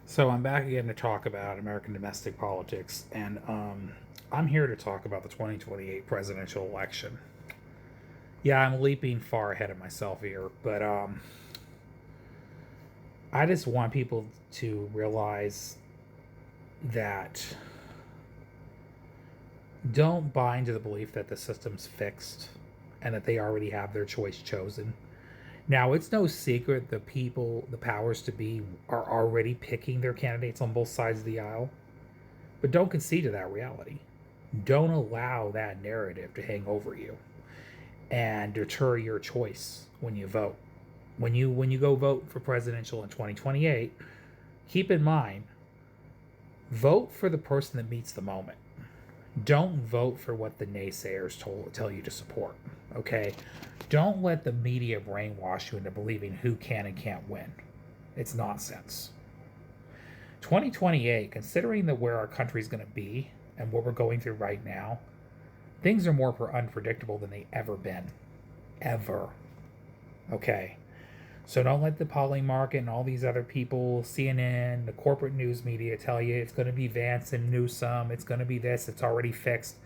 So I'm back again to talk about American domestic politics, and I'm here to talk about the 2028 presidential election. Yeah, I'm leaping far ahead of myself here, but I just want people to realize that don't buy into the belief that the system's fixed and that they already have their choice chosen. Now, it's no secret the people, the powers to be, are already picking their candidates on both sides of the aisle, but don't concede to that reality. Don't allow that narrative to hang over you and deter your choice when you vote. When you go vote for presidential in 2028, keep in mind, vote for the person that meets the moment. Don't vote for what the naysayers tell you to support. Okay? Don't let the media brainwash you into believing who can and can't win. It's nonsense. 2028, considering where our country's going to be and what we're going through right now, things are more unpredictable than they ever been. Ever. Okay. So don't let the polling market and all these other people, CNN, the corporate news media tell you it's going to be Vance and Newsom, it's going to be this, it's already fixed.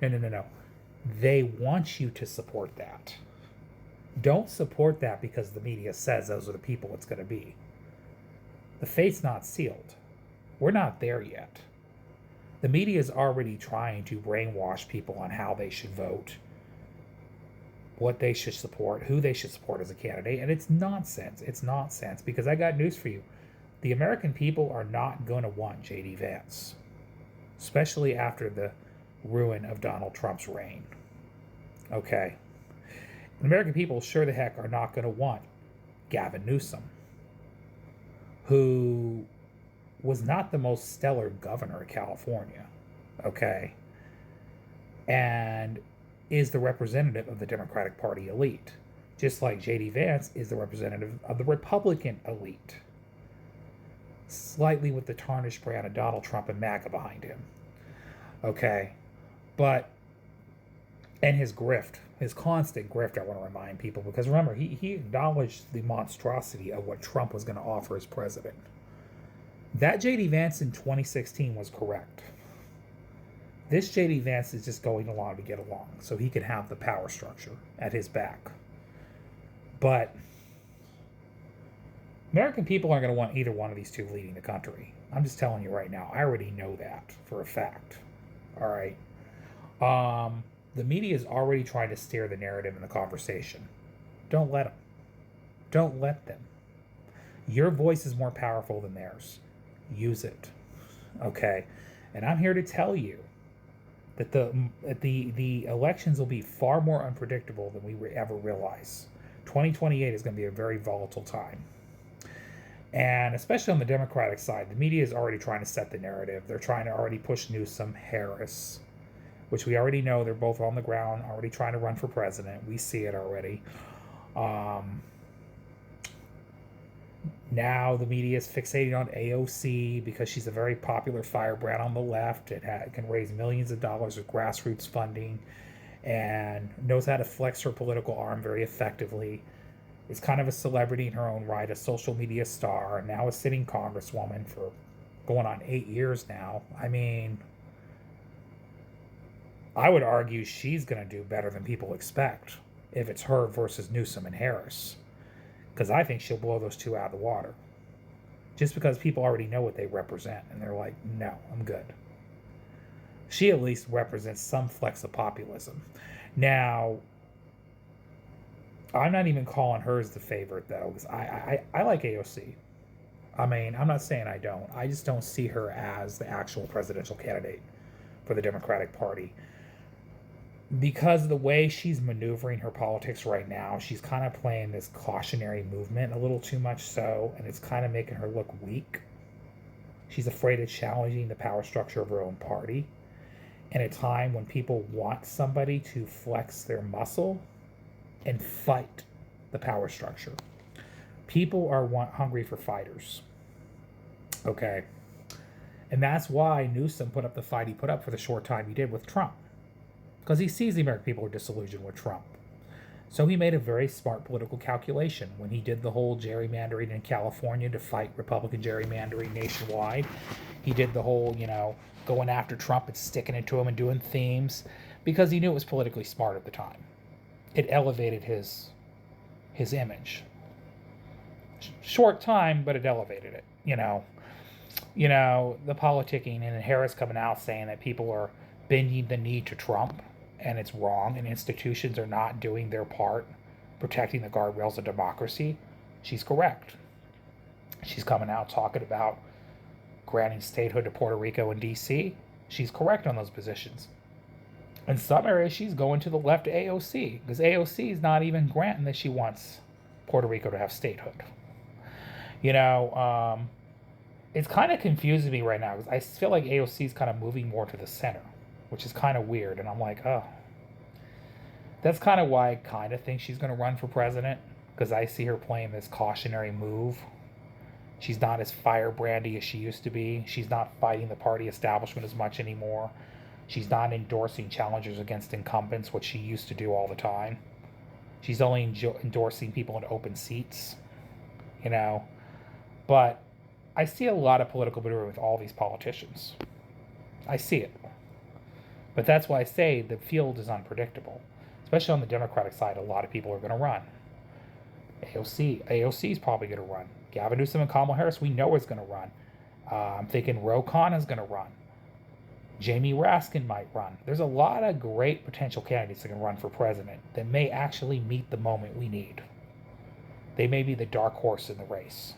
No, no, no, no. They want you to support that. Don't support that because the media says those are the people it's going to be. The fate's not sealed. We're not there yet. The media is already trying to brainwash people on how they should vote, what they should support, who they should support as a candidate, and it's nonsense. It's nonsense because I got news for you. The American people are not going to want J.D. Vance, especially after the ruin of Donald Trump's reign. Okay. The American people sure the heck are not going to want Gavin Newsom, who was not the most stellar governor of California. Okay. And is the representative of the Democratic Party elite, just like J.D. Vance is the representative of the Republican elite, slightly with the tarnished brand of Donald Trump and MAGA behind him. Okay, but and his grift, his constant grift, I want to remind people, because remember, he acknowledged the monstrosity of what Trump was going to offer as president. That J.D. Vance in 2016 was correct. This J.D. Vance is just going along to get along so he can have the power structure at his back. But American people aren't going to want either one of these two leading the country. I'm just telling you right now. I already know that for a fact. All right. The media is already trying to steer the narrative in the conversation. Don't let them. Don't let them. Your voice is more powerful than theirs. Use it. Okay. And I'm here to tell you that the elections will be far more unpredictable than we ever realize. 2028 is going to be a very volatile time. And especially on the Democratic side, the media is already trying to set the narrative. They're trying to already push Newsom, Harris, which we already know they're both on the ground, already trying to run for president. We see it already. Now the media is fixating on AOC because she's a very popular firebrand on the left. It can raise millions of dollars of grassroots funding and knows how to flex her political arm very effectively. Is kind of a celebrity in her own right, a social media star, and now a sitting congresswoman for going on 8 years now. I mean, I would argue she's going to do better than people expect if it's her versus Newsom and Harris, because I think she'll blow those two out of the water. Just because people already know what they represent, and they're like, no, I'm good. She at least represents some flex of populism. Now, I'm not even calling her as the favorite, though, because I like AOC. I mean, I'm not saying I don't. I just don't see her as the actual presidential candidate for the Democratic Party. Because of the way she's maneuvering her politics right now, she's kind of playing this cautionary movement a little too much so, and it's kind of making her look weak. She's afraid of challenging the power structure of her own party. In a time when people want somebody to flex their muscle and fight the power structure. People are hungry for fighters. Okay. And that's why Newsom put up the fight he put up for the short time he did with Trump. Because he sees the American people are disillusioned with Trump. So he made a very smart political calculation when he did the whole gerrymandering in California to fight Republican gerrymandering nationwide. He did the whole, going after Trump and sticking it to him and doing themes because he knew it was politically smart at the time. It elevated his image. Short time, but it elevated it. The politicking and Harris coming out saying that people are bending the knee to Trump and it's wrong and institutions are not doing their part protecting the guardrails of democracy. She's correct. She's coming out talking about granting statehood to Puerto Rico and DC. She's correct on those positions. In some areas, she's going to the left of AOC because AOC is not even granting that she wants Puerto Rico to have statehood. It's kind of confusing me right now because I feel like AOC is kind of moving more to the center, which is kind of weird. And I'm like, oh, that's kind of why I kind of think she's going to run for president because I see her playing this cautionary move. She's not as firebrandy as she used to be. She's not fighting the party establishment as much anymore. She's not endorsing challengers against incumbents, which she used to do all the time. She's only endorsing people in open seats, But I see a lot of political maneuvering with all these politicians. I see it. But that's why I say the field is unpredictable. Especially on the Democratic side, a lot of people are going to run. AOC is probably going to run. Gavin Newsom and Kamala Harris, we know is going to run. I'm thinking Ro Khanna is going to run. Jamie Raskin might run. There's a lot of great potential candidates that can run for president that may actually meet the moment we need. They may be the dark horse in the race.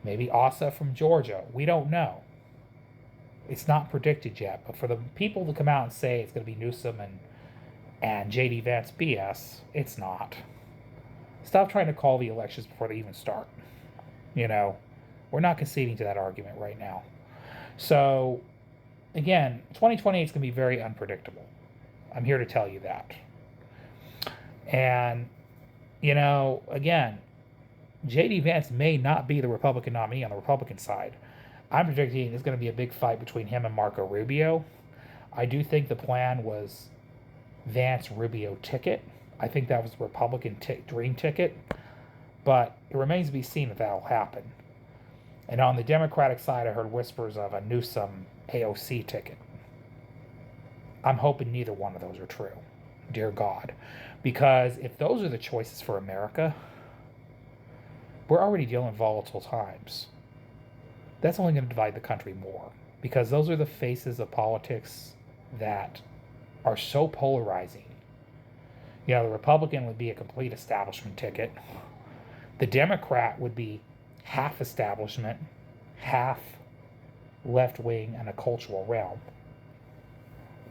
Maybe Asa from Georgia. We don't know. It's not predicted yet, but for the people to come out and say it's going to be Newsom and J.D. Vance BS, it's not. Stop trying to call the elections before they even start. We're not conceding to that argument right now. So, again, 2028 is going to be very unpredictable. I'm here to tell you that. And, again, J.D. Vance may not be the Republican nominee on the Republican side. I'm predicting it's going to be a big fight between him and Marco Rubio. I do think the plan was Vance-Rubio ticket. I think that was the Republican dream ticket. But it remains to be seen if that will happen. And on the Democratic side, I heard whispers of a Newsom AOC ticket. I'm hoping neither one of those are true. Dear God. Because if those are the choices for America, we're already dealing with volatile times. That's only going to divide the country more. Because those are the faces of politics that are so polarizing. The Republican would be a complete establishment ticket. The Democrat would be half establishment, half left wing, and a cultural realm.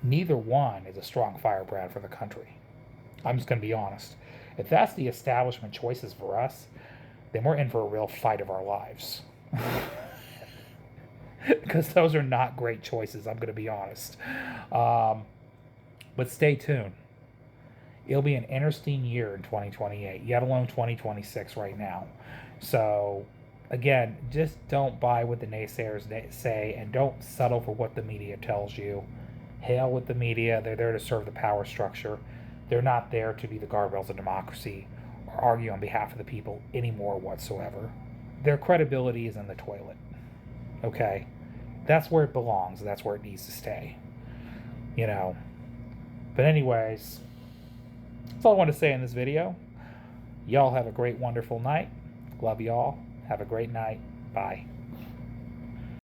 Neither one is a strong firebrand for the country. I'm just going to be honest. If that's the establishment choices for us, then we're in for a real fight of our lives. Because those are not great choices, I'm going to be honest. But stay tuned. It'll be an interesting year in 2028, yet alone 2026 right now. So, again, just don't buy what the naysayers say and don't settle for what the media tells you. Hell with the media. They're there to serve the power structure. They're not there to be the guardrails of democracy or argue on behalf of the people anymore whatsoever. Their credibility is in the toilet. Okay? That's where it belongs. That's where it needs to stay. But anyways, that's all I want to say in this video. Y'all have a great, wonderful night. Love y'all. Have a great night. Bye.